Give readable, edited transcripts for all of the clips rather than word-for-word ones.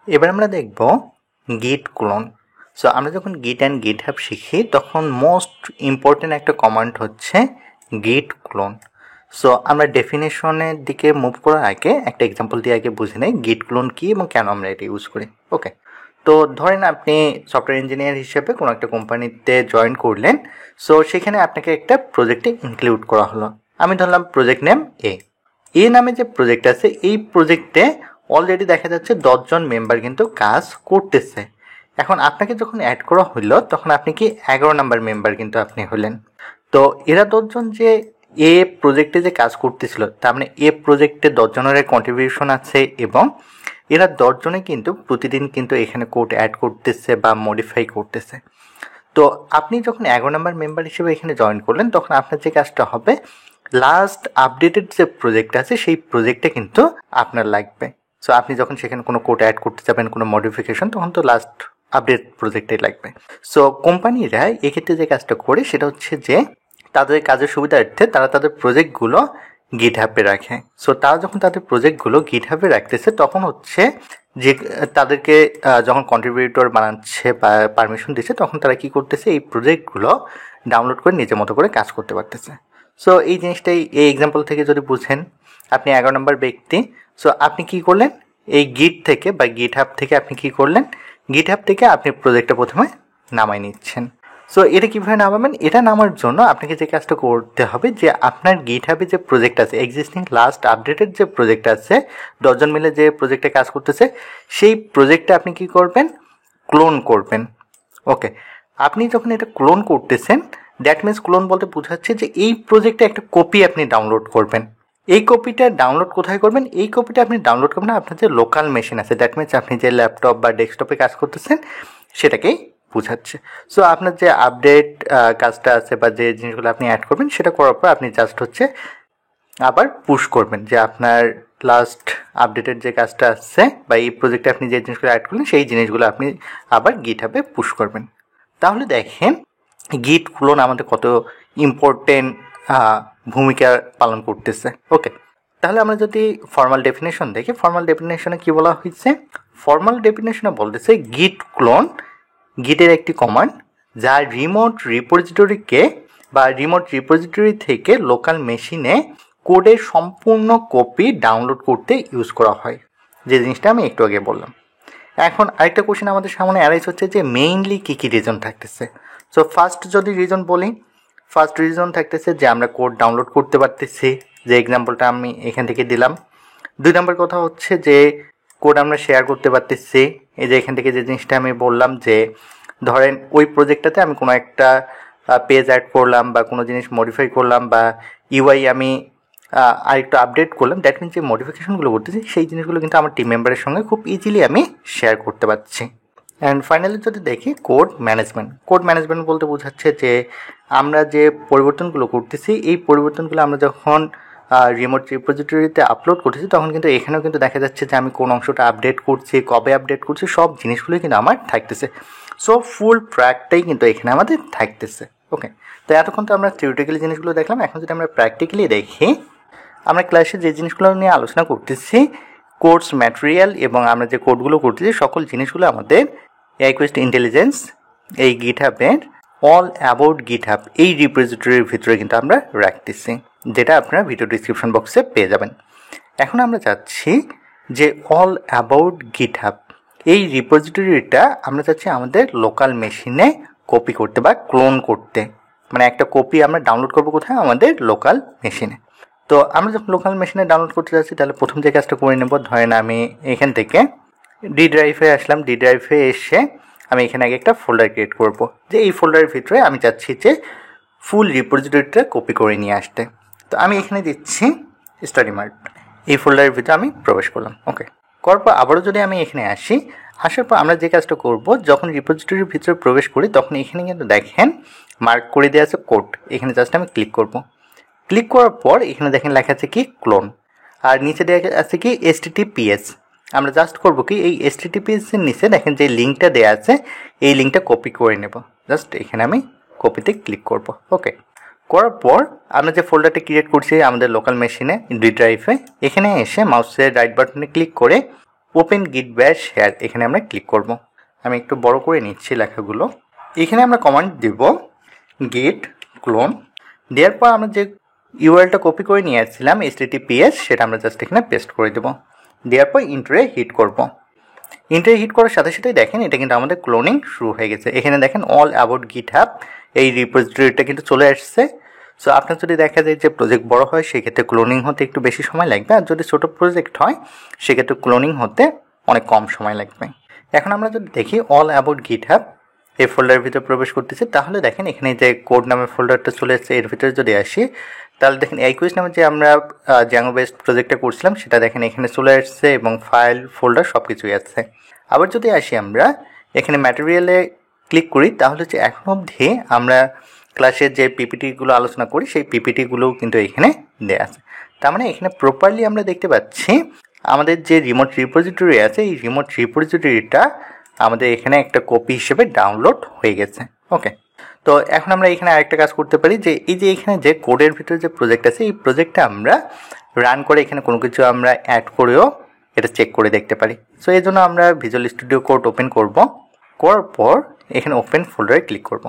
এবার আমরা দেখব গিট ক্লোন। সো আমরা যখন গিট অ্যান্ড গিটহাব শিখি তখন মোস্ট ইম্পর্টেন্ট একটা কমান্ড হচ্ছে গিট ক্লোন। সো আমরা ডেফিনেশনের দিকে মুভ করার আগে একটা এক্সাম্পল দিয়ে আগে বুঝে নেই গিট ক্লোন কী এবং কেন আমরা এটা ইউজ করি। ওকে, তো ধরেন আপনি সফটওয়্যার ইঞ্জিনিয়ার হিসেবে কোনো একটা কোম্পানিতে জয়েন করলেন। সো সেখানে আপনাকে একটা প্রজেক্টে ইনক্লুড করা হলো। আমি ধরলাম প্রজেক্ট নেম এ নামে যে প্রজেক্ট আছে এই প্রজেক্টে অলরেডি দেখা যাচ্ছে 10 জন মেম্বার কিন্তু কাজ করতেছে। এখন আপনাকে যখন অ্যাড করা হইলো তখন আপনি কি 11 নাম্বার মেম্বার কিন্তু আপনি হলেন। তো এরা 10 জন যে এ প্রজেক্টে যে কাজ করতেছিল তার মানে এ প্রজেক্টে 10 জনের কন্ট্রিবিউশন আছে এবং এরা 10 জনে কিন্তু প্রতিদিন কিন্তু এখানে কোড অ্যাড করতেছে বা মডিফাই করতেছে। তো আপনি যখন 11 নাম্বার মেম্বার হিসেবে এখানে জয়েন করলেন তখন আপনার যে কাজটা হবে লাস্ট আপডেটেড যে প্রজেক্ট আছে সেই প্রজেক্টে কিন্তু আপনার লাগবে। সো আপনি যখন সেখানে কোনো কোড অ্যাড করতে যাবেন কোনো মডিফিকেশন তখন তো লাস্ট আপডেট প্রজেক্টেই লাগবে। সো কোম্পানিরা এক্ষেত্রে যে কাজটা করে সেটা হচ্ছে যে তাদের কাজের সুবিধার্থে তারা তাদের প্রজেক্টগুলো গিটহাবে রাখে। সো তারা যখন তাদের প্রজেক্টগুলো গিটহাবে রাখতেছে তখন হচ্ছে যে তাদেরকে যখন কন্ট্রিবিউটর বানাচ্ছে বা পারমিশন দিচ্ছে তখন তারা কি করতেছে এই প্রজেক্টগুলো ডাউনলোড করে নিজের মতো করে কাজ করতে পারতেছে। সো এই জিনিসটাই এই এক্সাম্পল থেকে যদি বুঝেন আপনি 11 নম্বর ব্যক্তি। সো আপনি কি করলেন এই গিট থেকে বা গিটহাব থেকে আপনি কি করলেন গিটহাব থেকে আপনি প্রজেক্টটা প্রথমে নামাই নিচ্ছেন। সো এটা কীভাবে নামাবেন, এটা নামার জন্য আপনাকে যে কাজটা করতে হবে যে আপনার গিটহাবে যে প্রজেক্ট আছে এক্সিস্টিং লাস্ট আপডেটেড যে প্রজেক্ট আছে 10 জন মিলে যে প্রজেক্টে কাজ করতেছে সেই প্রজেক্টটা আপনি কি করবেন ক্লোন করবেন। ওকে, আপনি যখন এটা ক্লোন করতেছেন দ্যাট মিনস ক্লোন বলতে বোঝাচ্ছে যে এই প্রজেক্টে একটা কপি আপনি ডাউনলোড করবেন। এই কপিটা ডাউনলোড কোথায় করবেন, এই কপিটা আপনি ডাউনলোড করবেন আপনার যে লোকাল মেশিন আছে দ্যাট মিনস আপনি যে ল্যাপটপ বা ডেস্কটপে কাজ করতেছেন সেটাকেই বোঝাচ্ছে। সো আপনার যে আপডেট কাজটা আছে বা যে জিনিসগুলো আপনি অ্যাড করবেন সেটা করার পর আপনি জাস্ট হচ্ছে আবার পুশ করবেন যে আপনার লাস্ট আপডেটেড যে কাজটা আছে বা এই প্রজেক্টে আপনি যে জিনিসগুলো অ্যাড করলেন সেই জিনিসগুলো আপনি আবার গিটহাবে পুশ করবেন। তাহলে দেখেন গিট ক্লোন আমাদের কত ইম্পর্টেন্ট ভূমিকা পালন করতেছে। ওকে, তাহলে আমরা যদি ফর্মাল ডেফিনেশন দেখি ফর্মাল ডেফিনেশনে কি বলা হয়েছে, ফর্মাল ডেফিনেশনে বলতেছে গিট ক্লোন গিটের একটি কমান্ড যা রিমোট রিপোজিটরিকে বা রিমোট রিপোজিটরি থেকে লোকাল মেশিনে কোডের সম্পূর্ণ কপি ডাউনলোড করতে ইউজ করা হয়, যে জিনিসটা আমি একটু আগে বললাম। এখন আরেকটা কোশ্চেন আমাদের সামনে অ্যারাইজ হচ্ছে যে মেইনলি কী কী রিজন থাকতেছে। সো ফার্স্ট যদি রিজন বলি ফার্স্ট রিজন থাকতেছে যে আমরা কোড ডাউনলোড করতে পারতেছি, যে এক্সাম্পলটা আমি এখান থেকে দিলাম। 2 নম্বর কথা হচ্ছে যে কোড আমরা শেয়ার করতে পারতেছি, এই যে এখান থেকে যে জিনিসটা আমি বললাম যে ধরেন ওই প্রজেক্টটাতে আমি কোনো একটা পেজ অ্যাড করলাম বা কোনো জিনিস মডিফাই করলাম বা ইউআই আমি আরেকটু আপডেট করলাম দ্যাট মিনস যে মডিফিকেশনগুলো করতেছি সেই জিনিসগুলো কিন্তু আমার টিম মেম্বারের সঙ্গে খুব ইজিলি আমি শেয়ার করতে পারছি। অ্যান্ড ফাইনালি যদি দেখি কোড ম্যানেজমেন্ট বলতে বোঝাচ্ছে যে আমরা যে পরিবর্তনগুলো করতেছি এই পরিবর্তনগুলো আমরা যখন রিমোট রিপোজিটরিতে আপলোড করতেছি তখন কিন্তু এখানেও কিন্তু দেখা যাচ্ছে যে আমি কোন অংশটা আপডেট করছি কবে আপডেট করছি সব জিনিসগুলোই কিন্তু আমার থাকতেছে। সো ফুল ট্র্যাকটাই কিন্তু এখানে আমাদের থাকতেছে। ওকে, তো এতক্ষণ তো আমরা থিওরিটিক্যালি জিনিসগুলো দেখলাম, এখন যদি আমরা প্র্যাকটিক্যালি দেখি আমরা ক্লাসে যে জিনিসগুলো নিয়ে আলোচনা করতেছি কোর্স ম্যাটেরিয়াল এবং আমরা যে কোডগুলো করতেছি সকল জিনিসগুলো আমাদের একুয়েস্ট ইন্টেলিজেন্স এই গিটহাবের অল অ্যাবাউট গিটহাব এই রিপোজিটরির ভিতরে কিন্তু আমরা রাখতেছি, যেটা আপনারা ভিডিও ডিসক্রিপশন বক্সে পেয়ে যাবেন। এখন আমরা চাচ্ছি যে অল অ্যাবাউট গিটহাব এই রিপোজিটরিটা আমরা চাচ্ছি আমাদের লোকাল মেশিনে কপি করতে বা ক্লোন করতে, মানে একটা কপি আমরা ডাউনলোড করবো কোথায় আমাদের লোকাল মেশিনে। তো আমরা যখন লোকাল মেশিনে ডাউনলোড করতে যাচ্ছি তাহলে প্রথম যে কাজটা করে নেব, ধরেন আমি এখান থেকে ডি ড্রাইভে আসলাম, ডি ড্রাইভে এসে আমি এখানে আগে একটা ফোল্ডার ক্রিয়েট করব, যে এই ফোল্ডারের ভিতরে আমি চাচ্ছি যে ফুল রিপোজিটরিটা কপি করে নিয়ে আসতে। তো আমি এখানে দিচ্ছি স্টাডি মার্ট, এই ফোল্ডারের ভিতরে আমি প্রবেশ করলাম। ওকে, করার পর আবারও যদি আমি এখানে আসি, আসার পর আমরা যে কাজটা করব যখন রিপোজিটরির ভিতরে প্রবেশ করি তখন এখানে কিন্তু দেখেন মার্ক করে দেওয়া আছে কোড, এখানে জাস্ট আমি ক্লিক করব। ক্লিক করার পর এখানে দেখেন লেখা আছে কি ক্লোন, আর নিচে দেওয়া আছে কি HTTPS। আমরা জাস্ট করব কি এই HTTPS এর নিচে দেখেন যে লিঙ্কটা দেওয়া আছে এই লিঙ্কটা কপি করে নেব, জাস্ট এখানে আমি কপিতে ক্লিক করব। ওকে, করার পর আমরা যে ফোল্ডারটা ক্রিয়েট করছি আমাদের লোকাল মেশিনে ডি ড্রাইভে, এখানে এসে মাউসের রাইট বাটনে ক্লিক করে ওপেন গিট ব্যাশ শেয়ার এখানে আমরা ক্লিক করব। আমি একটু বড় করে নিচ্ছি লেখাগুলো। এখানে আমরা কমান্ড দেব গিট ক্লোন। দেওয়ার পর আমরা যে ইউআরএলটা কপি করে নিয়ে আসছিলাম https সেটা আমরা জাস্ট এখানে পেস্ট করে দেব। দেওয়ার পর ইন্টারে হিট করব। ইন্টারে হিট করার সাথে সাথেই দেখেন এটা কিন্তু আমাদের ক্লোনিং শুরু হয়ে গেছে। এখানে দেখেন অল অ্যাবাউট গিটহাব এই রিপোজিটরিটা কিন্তু চলে আসছে। সো আপনার যদি দেখা যায় যে প্রজেক্ট বড় হয় সেক্ষেত্রে ক্লোনিং হতে একটু বেশি সময় লাগবে, আর যদি ছোটো প্রজেক্ট হয় সেক্ষেত্রে ক্লোনিং হতে অনেক কম সময় লাগবে। এখন আমরা যদি দেখি অল অ্যাবাউট গিটহাব এই ফোল্ডারের ভিতরে প্রবেশ করতেছি, তাহলে দেখেন এখানে যে কোড নামের ফোল্ডারটা চলে এসেছে। এর ভিতরে যদি আসি তাহলে দেখেন AIQuest নামে যে আমরা জ্যাঙ্গো বেসড প্রজেক্টটা করছিলাম সেটা দেখেন এখানে চলে আসছে এবং ফাইল ফোল্ডার সব কিছুই আছে। আবার যদি আসি আমরা এখানে ম্যাটেরিয়ালে ক্লিক করি তাহলে হচ্ছে এখন অবধি আমরা ক্লাসের যে পিপিটিগুলো আলোচনা করি সেই পিপিটিগুলোও কিন্তু এখানে দেওয়া আছে। তার মানে এখানে প্রপারলি আমরা দেখতে পাচ্ছি আমাদের যে রিমোট রিপোজিটরি আছে এই রিমোট রিপোজিটরিটা আমাদের এখানে একটা কপি হিসেবে ডাউনলোড হয়ে গেছে। ওকে, তো এখন আমরা এখানে আরেকটা কাজ করতে পারি যে এই যে এখানে যে কোডের ভিতরে যে প্রজেক্ট আছে এই প্রজেক্টটা আমরা রান করে এখানে কোনো কিছু আমরা অ্যাড করেও এটা চেক করে দেখতে পারি। সো এই জন্য আমরা ভিজুয়াল স্টুডিও কোড ওপেন করব। করার পর এখানে ওপেন ফোল্ডারে ক্লিক করব।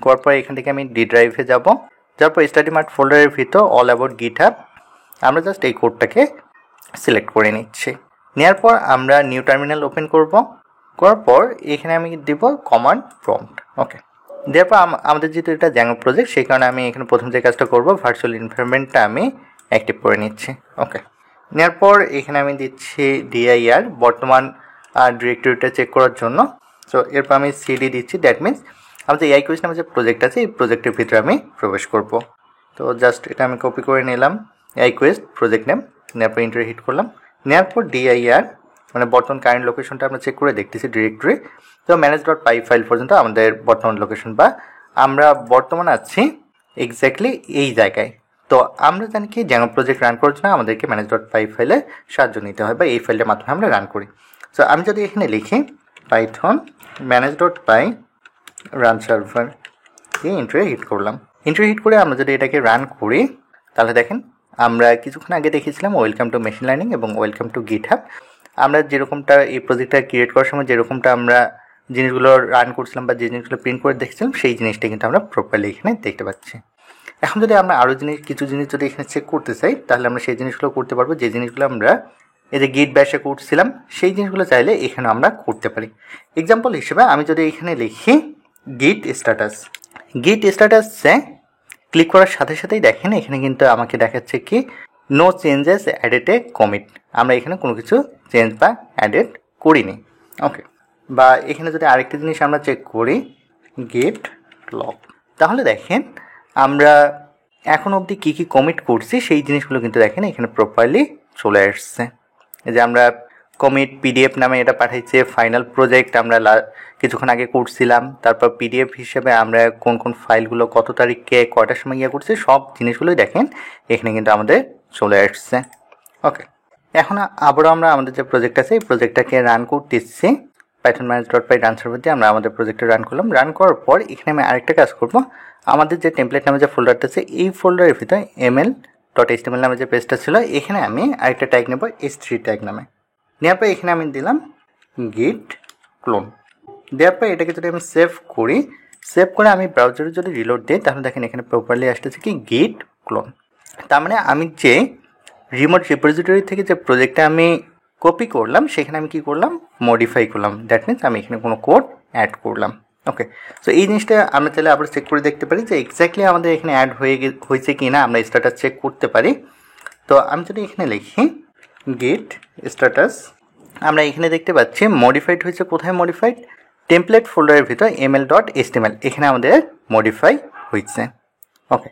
করার পর এখান থেকে আমি ডি ড্রাইভে যাব। যার পর স্টাডি মার্ট ফোল্ডারের ভিতর অল অ্যাবাউট গিটহাব আমরা জাস্ট এই কোডটাকে সিলেক্ট করে নিচ্ছি। নেওয়ার পর আমরা নিউ টার্মিনাল ওপেন করব। করার পর এখানে আমি দেব কমান্ড প্রম্পট। ওকে, দেওয়ার পর আমাদের যেহেতু এটা জ্যাঙ্গো প্রজেক্ট সেই কারণে আমি এখানে প্রথম যে কাজটা করব ভার্চুয়াল এনভায়রনমেন্টটা আমি অ্যাক্টিভ করে নিচ্ছি। ওকে, নেওয়ার পর এখানে আমি দিচ্ছি dir বর্তমান ডিরেক্টরিটা চেক করার জন্য। সো এরপর আমি সিডি দিচ্ছি, দ্যাট মিনস আমাদের AIQuest নামে যে প্রজেক্ট আছে এই প্রজেক্টের ভিতরে আমি প্রবেশ করব। তো জাস্ট এটা আমি কপি করে নিলাম AIQuest প্রজেক্ট নেম, নেওয়ার পর ইন্টার হিট করলাম। নেওয়ার পর dir মানে বর্তমান কারেন্ট লোকেশনটা আমরা চেক করে দেখতেছি ডিরেক্টরি। তো manage.py ফাইল পর্যন্ত আমাদের বর্তমান লোকেশন বা আমরা বর্তমান আছি এক্স্যাক্টলি এই জায়গায়। তো আমরা জানি কি জ্যাঙ্গো প্রজেক্ট রান করার জন্য আমাদেরকে manage.py ফাইলের সাহায্য নিতে হয় বা এই ফাইলের মাধ্যমে আমরা রান করি। সো আমি যদি এখানে লিখি পাইথন manage.py রান সার্ভার দিয়ে ইন্টারে হিট করলাম। ইন্টারে হিট করে আমরা যদি এটাকে রান করি তাহলে দেখেন আমরা কিছুক্ষণ আগে দেখেছিলাম ওয়েলকাম টু মেশিন লার্নিং এবং ওয়েলকাম টু গিটহাব। আমরা যেরকমটা এই প্রজেক্টটা ক্রিয়েট করার সময় যেরকমটা আমরা জিনিসগুলো রান করছিলাম বা যে জিনিসগুলো প্রিন্ট করে দেখছিলাম সেই জিনিসটা কিন্তু আমরা প্রপারলি এখানে দেখতে পাচ্ছি। এখন যদি আমরা আরও কিছু জিনিস যদি এখানে চেক করতে চাই তাহলে আমরা সেই জিনিসগুলো করতে পারবো যে জিনিসগুলো আমরা এই যে গিট ব্যাশে করছিলাম সেই জিনিসগুলো চাইলে এখানে আমরা করতে পারি। এক্সাম্পল হিসেবে আমি যদি এখানে লিখি গিট স্ট্যাটাসে ক্লিক করার সাথে সাথেই দেখেন এখানে কিন্তু আমাকে দেখাচ্ছে কি no changes added a commit. আমরা এখানে কোনো কিছু চেঞ্জ বা অ্যাডেড করিনি। ওকে, বা এখানে যদি আরেকটা জিনিস আমরা চেক করি গিট লগ, তাহলে দেখেন আমরা এখন অবধি কী কী কমিট করছি সেই জিনিসগুলো কিন্তু দেখেন এখানে প্রপারলি চলে আসছে। যে আমরা কমিট পিডিএফ নামে এটা পাঠাইছে ফাইনাল প্রজেক্ট আমরা কিছুক্ষণ আগে করছিলাম, তারপর পিডিএফ হিসেবে আমরা কোন কোন ফাইলগুলো কত তারিখে কয়টার সময় ইয়ে করছি সব জিনিসগুলোই দেখেন এখানে কিন্তু আমাদের চলে আসছে। ওকে, এখন আবারও আমরা আমাদের যে প্রজেক্ট আছে এই প্রজেক্টটাকে রান করতেছি পাইথন manage.py রান সার্ভার দিয়ে আমরা আমাদের প্রজেক্টটা রান করলাম। রান করার পর এখানে আমি আরেকটা কাজ করব, আমাদের যে টেমপ্লেট নামে যে ফোল্ডারটা আছে এই ফোল্ডারের ভিতরে ml.html নামে যে পেজটা ছিল এখানে আমি আরেকটা ট্যাগ নেব h3 ট্যাগ নামে। নেওয়ার পর এখানে আমি দিলাম গিট ক্লোন। দেওয়ার পর এটাকে যদি আমি সেভ করি, সেভ করে আমি ব্রাউজারে যদি রিলোড দিই তাহলে দেখেন এখানে প্রপারলি আসতেছে কি গিট ক্লোন। তার মানে আমি যে রিমোট রিপোজিটরি থেকে যে প্রজেক্টটা আমি কপি করলাম সেখানে আমি কি করলাম মডিফাই করলাম, দ্যাট মিনস আমি এখানে কোনো কোড অ্যাড করলাম। ওকে, সো এই জিনিসটা আমরা চাইলে আবার চেক করে দেখতে পারি যে এক্স্যাক্টলি আমাদের এখানে অ্যাড হয়েছে কি না, আমরা স্ট্যাটাস চেক করতে পারি। তো আমি যদি এখানে লিখি গিট স্ট্যাটাস, আমরা এখানে দেখতে পাচ্ছি মডিফাইড হয়েছে। কোথায় মডিফাইড? টেমপ্লেট ফোল্ডারের ভিতর ml.html এখানে আমাদের মডিফাই হয়েছে। ওকে,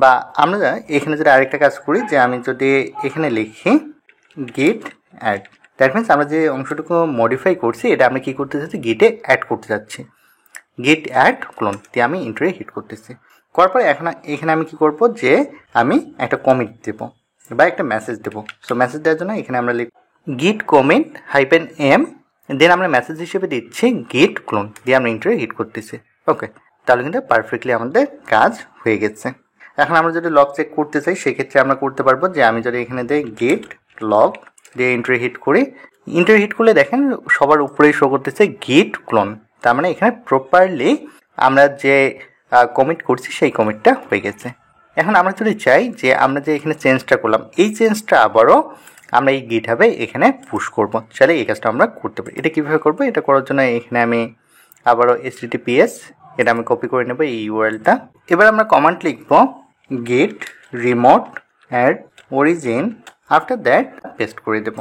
বা আমরা এখানে যদি আরেকটা কাজ করি যে আমি যদি এখানে লিখি গিট অ্যাড, দ্যাট মিনস আমরা যে অংশটুকু মডিফাই করছি এটা আমরা কী করতে চাচ্ছি গিটে অ্যাড করতে যাচ্ছি। গিট অ্যাড ক্লোন দিয়ে আমি ইন্টারে হিট করতেছি। করার পরে এখন এখানে আমি কি করব যে আমি একটা কমিট দেবো বা একটা মেসেজ দেবো। সো মেসেজ দেওয়ার জন্য এখানে আমরা লিখ গিট কমিট -m, দেন আমরা মেসেজ হিসেবে দিচ্ছি গিট ক্লোন দিয়ে আমরা ইন্টারে হিট করতেছি। ওকে, তাহলে কিন্তু পারফেক্টলি আমাদের কাজ হয়ে গেছে। এখন আমরা যদি লগ চেক করতে চাই সেক্ষেত্রে আমরা করতে পারবো যে আমি যদি এখানে দিই গিট লগ দিয়ে ইন্টারে হিট করি, ইন্টার হিট করলে দেখেন সবার উপরেই শো করতেছে গিট ক্লোন, তার মানে এখানে প্রপারলি আমরা যে কমিট করছি সেই কমিটটা হয়ে গেছে। এখন আমরা যদি চাই যে আমরা যে এখানে চেঞ্জটা করলাম এই চেঞ্জটা আবারও আমরা এই গিট হাবে এখানে পুশ করব, চাইলে এই কাজটা আমরা করতে পারি। এটা কীভাবে করবো, এটা করার জন্য এখানে আমি আবারও HTTPS এটা আমি কপি করে নেব এই ইউআরএলটা। এবার আমরা কমান্ড লিখব git remote add origin, after that paste করে দেব,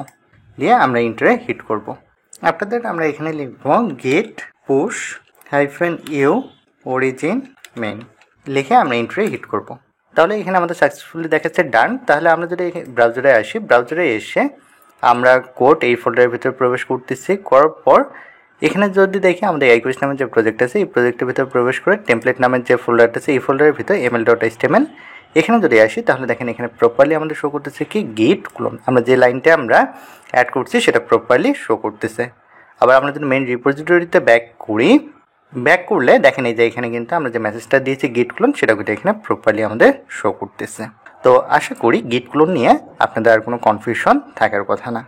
দিয়ে আমরা ইন্টারে হিট করব। আফটার দ্যাট আমরা এখানে লিখব গিট পুশ -u অরিজিন মেইন, লিখে আমরা ইন্টারে হিট করব। তাহলে এখানে আমাদের সাকসেসফুলি দেখাচ্ছে ডান। তাহলে আমরা যদি ব্রাউজারে আসি, ব্রাউজারে এসে আমরা কোড এই ফোল্ডারের ভিতরে প্রবেশ করতেছি, করার পর এখানে যদি দেখি আমাদের আইকুইস নামের যে প্রজেক্ট আছে এই প্রজেক্টের ভিতরে প্রবেশ করে টেমপ্লেট নামের যে ফোল্ডারটা আছে এই ফোল্ডারের ভিতরে ml.html এখানে যদি আসি তাহলে দেখেন এখানে প্রপারলি আমাদের শো করতেছে কি গিট ক্লোন, আমরা যে লাইনটা আমরা অ্যাড করছি সেটা প্রপারলি শো করতেছে। আবার আমরা যদি মেইন রিপোজিটরিতে ব্যাক করি, ব্যাক করলে দেখেন এই যে এখানে কিন্তু আমরা যে মেসেজটা দিয়েছি গিট ক্লোন সেটা কিন্তু এখানে প্রপারলি আমাদের শো করতেছে। তো আশা করি গিট ক্লোন নিয়ে আপনাদের আর কোনো কনফিউশন থাকার কথা না।